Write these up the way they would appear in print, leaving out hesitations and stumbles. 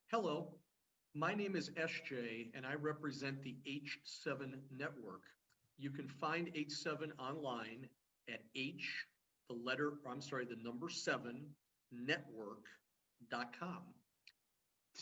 Hello, my name is SJ and I represent the H7 network. You can find H7 online at the number 7 network.com.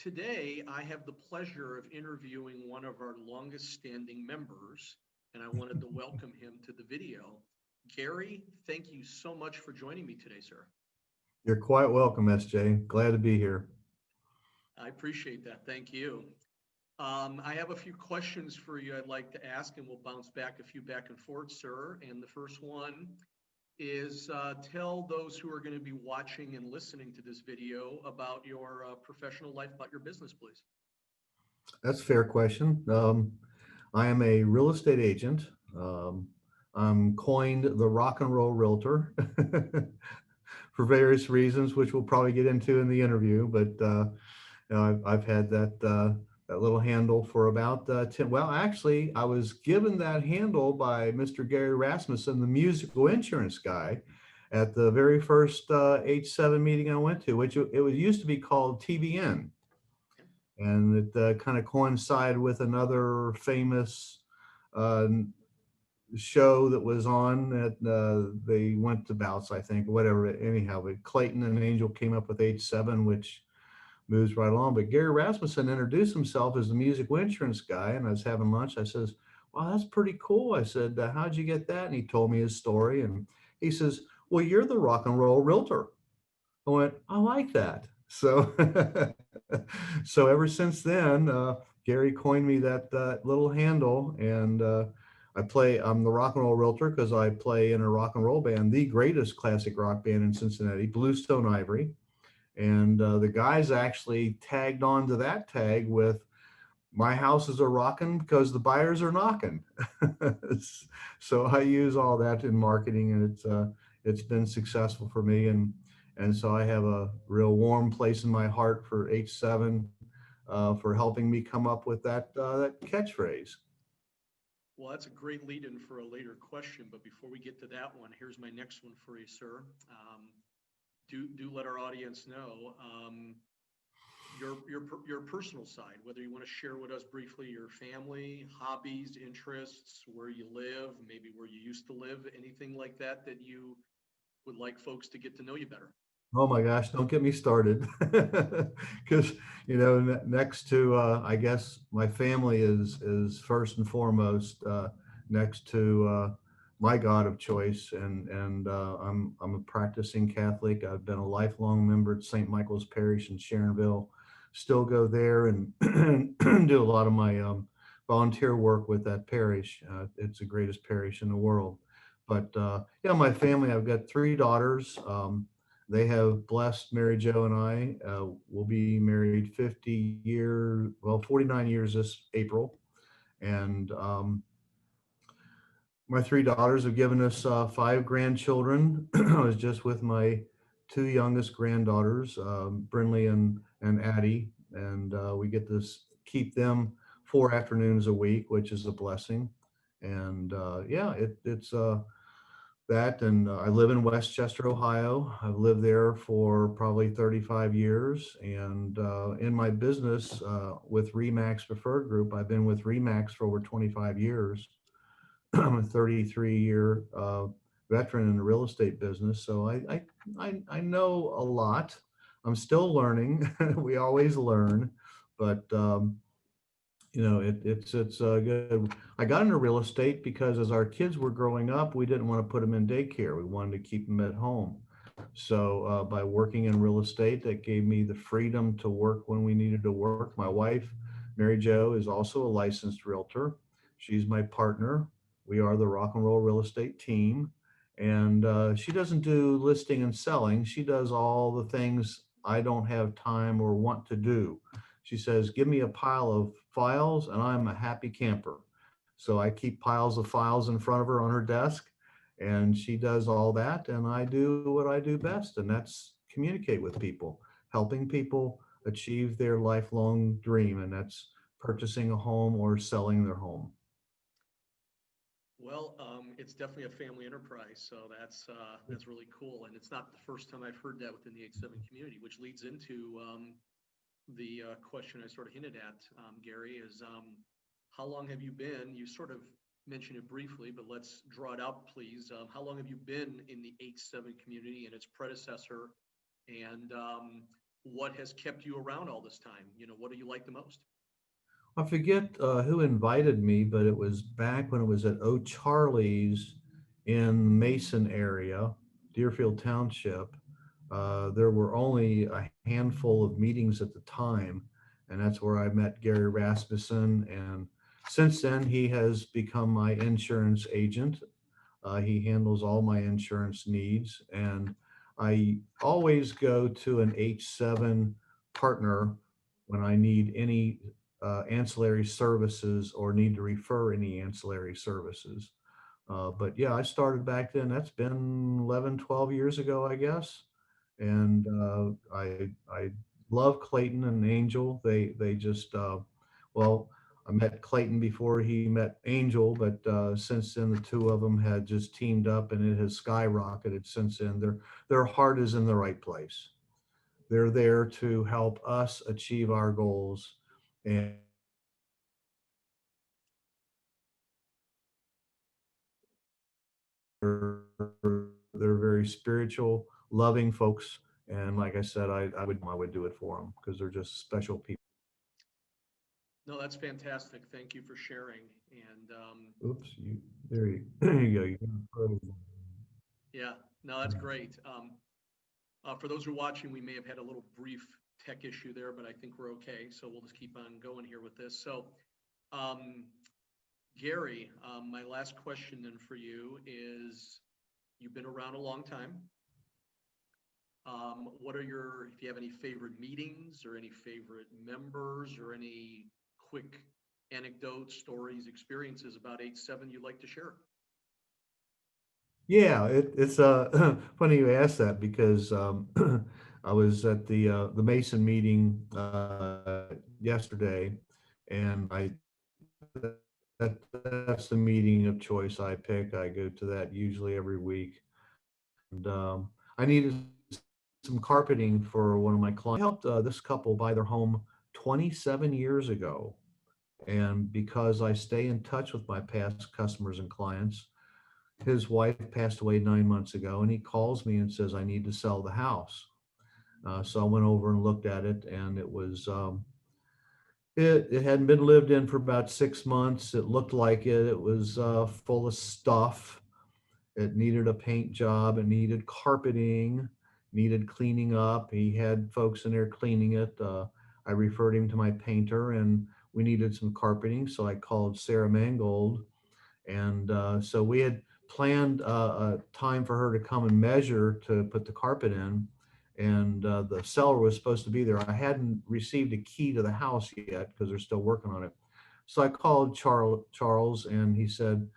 Today, I have the pleasure of interviewing one of our longest standing members, and I wanted to welcome him to the video. Gary, thank you so much for joining me today, sir. You're quite welcome, SJ. Glad to be here. I appreciate that. Thank you. I have a few questions for you I'd like to ask, and we'll bounce back a few back and forth, sir. And the first one is tell those who are going to be watching and listening to this video about your professional life, about your business, please. That's a fair question. I am a real estate agent. I'm coined the rock and roll realtor for various reasons, which we'll probably get into in the interview. But I've had that little handle for about 10. Well, actually, I was given that handle by Mr. Gary Rasmussen, the musical insurance guy, at the very first H7 meeting I went to, which it was used to be called TBN. And it kind of coincided with another famous uh, show that was on that they went to bouts, I think, whatever. Anyhow, but Clayton and Angel came up with H7, which moves right along. But Gary Rasmussen introduced himself as the musical insurance guy, and I was having lunch. I says, "Wow, that's pretty cool." I said, "How'd you get that?" And he told me his story, and he says, "Well, you're the rock and roll realtor." I went, "I like that." So, so ever since then, Gary coined me that little handle, and I'm the rock and roll realtor because I play in a rock and roll band, the greatest classic rock band in Cincinnati, Bluestone Ivory. And the guys actually tagged on to that tag with "My houses are rocking because the buyers are knocking." So I use all that in marketing, and it's been successful for me, and so I have a real warm place in my heart for H7 for helping me come up with that catchphrase. Well, that's a great lead in for a later question. But before we get to that one, here's my next one for you, sir. Do let our audience know your personal side, whether you want to share with us briefly your family, hobbies, interests, where you live, maybe where you used to live, anything like that that you would like folks to get to know you better. Oh my gosh, don't get me started. Because, next to, I guess my family is first and foremost, next to my God of choice. And I'm a practicing Catholic. I've been a lifelong member at St. Michael's Parish in Sharonville. Still go there and do a lot of my volunteer work with that parish. It's the greatest parish in the world. But yeah, my family, I've got three daughters. They have blessed Mary Jo and I. Will be married 49 years this April. And my three daughters have given us five grandchildren. I was just with my two youngest granddaughters, Brinley and Addie, and we get to keep them 4 afternoons a week, which is a blessing. And yeah, it's that. And I live in Westchester, Ohio. I've lived there for probably 35 years. And in my business with Remax Preferred Group, I've been with Remax for over 25 years. I'm a 33-year veteran in the real estate business. So I know a lot. I'm still learning. We always learn, but it's good. I got into real estate because as our kids were growing up, we didn't want to put them in daycare. We wanted to keep them at home. So by working in real estate, that gave me the freedom to work when we needed to work. My wife, Mary Jo, is also a licensed realtor. She's my partner. We are the rock and roll real estate team. And she doesn't do listing and selling. She does all the things I don't have time or want to do. She says, "Give me a pile of files and I'm a happy camper." So I keep piles of files in front of her on her desk, and she does all that. And I do what I do best, and that's communicate with people, helping people achieve their lifelong dream. And that's purchasing a home or selling their home. Well, it's definitely a family enterprise, so that's really cool, and it's not the first time I've heard that within the H7 community, which leads into the question I sort of hinted at, Gary, is how long have you been? You sort of mentioned it briefly, but let's draw it out, please. How long have you been in the H7 community and its predecessor? And what has kept you around all this time? What do you like the most? I forget who invited me, but it was back when it was at O'Charlie's in Mason area, Deerfield Township. There were only a handful of meetings at the time, and that's where I met Gary Rasmussen. And since then, he has become my insurance agent. He handles all my insurance needs, and I always go to an H7 partner when I need any ancillary services or need to refer any ancillary services. But yeah, I started back then. That's been 11, 12 years ago, I guess. And I love Clayton and Angel. They just well, I met Clayton before he met Angel, but since then the two of them had just teamed up, and it has skyrocketed since then. Their heart is in the right place. They're there to help us achieve our goals, and they're very spiritual, loving folks. And like I said, I would do it for them because they're just special people. No, that's fantastic. Thank you for sharing. And Oops, there you, there you go. You can put yeah, no, that's great. For those who are watching, we may have had a little brief tech issue there, but I think we're okay. So we'll just keep on going here with this. So, um, Gary, my last question then for you is, you've been around a long time. What are if you have any favorite meetings or any favorite members or any quick anecdotes, stories, experiences about H7 you'd like to share? Yeah, it's funny you asked that because I was at the Mason meeting yesterday, and that's the meeting of choice I pick. I go to that usually every week, and I needed some carpeting for one of my clients. I helped this couple buy their home 27 years ago, and because I stay in touch with my past customers and clients, his wife passed away 9 months ago, and he calls me and says, I need to sell the house. So I went over and looked at it, and it hadn't been lived in for about 6 months. It looked like it. It was full of stuff. It needed a paint job. It needed carpeting, needed cleaning up. He had folks in there cleaning it. I referred him to my painter, and we needed some carpeting. So I called Sarah Mangold, and so we had planned a time for her to come and measure to put the carpet in. And the seller was supposed to be there. I hadn't received a key to the house yet because they're still working on it. So I called Charles, and he said,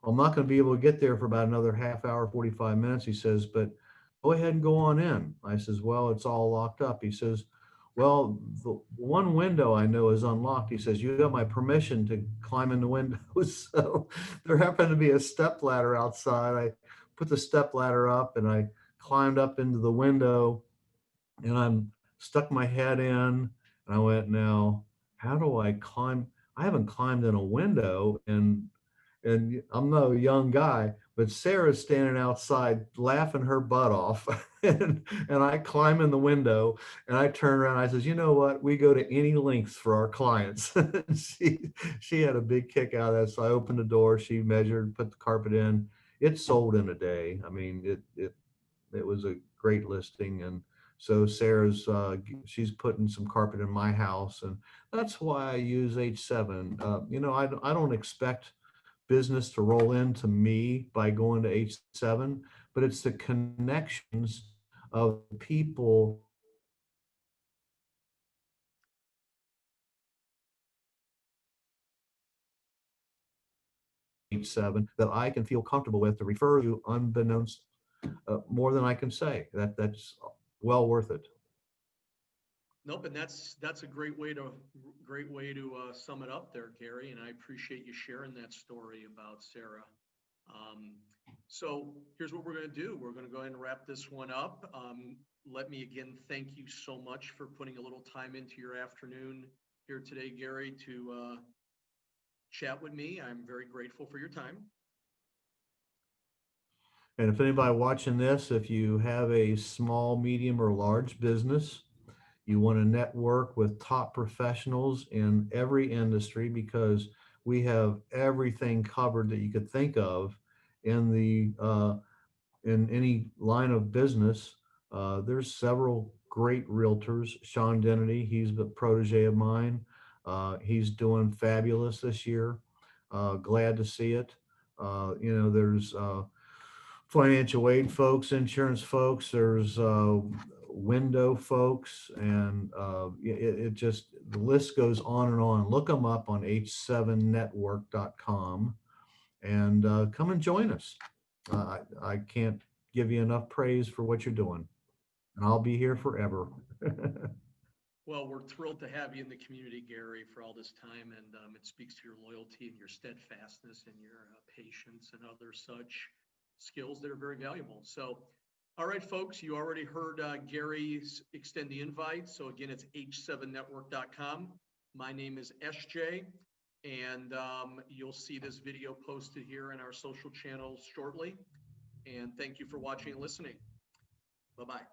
"Well, I'm not going to be able to get there for about another half hour, 45 minutes." He says, "But go ahead and go on in." I says, "Well, it's all locked up." He says, "Well, the one window I know is unlocked." He says, "You got my permission to climb in the windows." So there happened to be a step ladder outside. I put the step ladder up, and I climbed up into the window, and I'm stuck my head in, and I went, "Now, how do I climb? I haven't climbed in a window." And I'm not a young guy, but Sarah's standing outside laughing her butt off. And I climb in the window, and I turn around. I says, "You know what? We go to any lengths for our clients." She had a big kick out of that. So I opened the door. She measured, put the carpet in. It sold in a day. I mean, it was a great listing. And so Sarah's she's putting some carpet in my house, and that's why I use H7. I don't expect business to roll into me by going to H7, but it's the connections of people H7 that I can feel comfortable with to refer you unbeknownst, more than I can say. That's well worth it. Nope, and that's a great way to sum it up there, Gary. And I appreciate you sharing that story about Sarah. Um, so here's what we're going to do. We're going to go ahead and wrap this one up. let me again thank you so much for putting a little time into your afternoon here today, Gary, to chat with me. I'm very grateful for your time. And if anybody watching this, if you have a small, medium, or large business, you want to network with top professionals in every industry because we have everything covered that you could think of in the in any line of business. There's several great realtors. Sean Dennedy, he's a protege of mine. He's doing fabulous this year. Glad to see it. There's financial aid folks, insurance folks, there's window folks, and it just, the list goes on and on. Look them up on h7network.com and come and join us. I can't give you enough praise for what you're doing, and I'll be here forever. Well, we're thrilled to have you in the community, Gary, for all this time, and it speaks to your loyalty and your steadfastness and your patience and other such skills that are very valuable. So, all right, folks, you already heard Gary extend the invite. So again, it's h7network.com. My name is SJ, and you'll see this video posted here in our social channels shortly. And thank you for watching and listening. Bye-bye.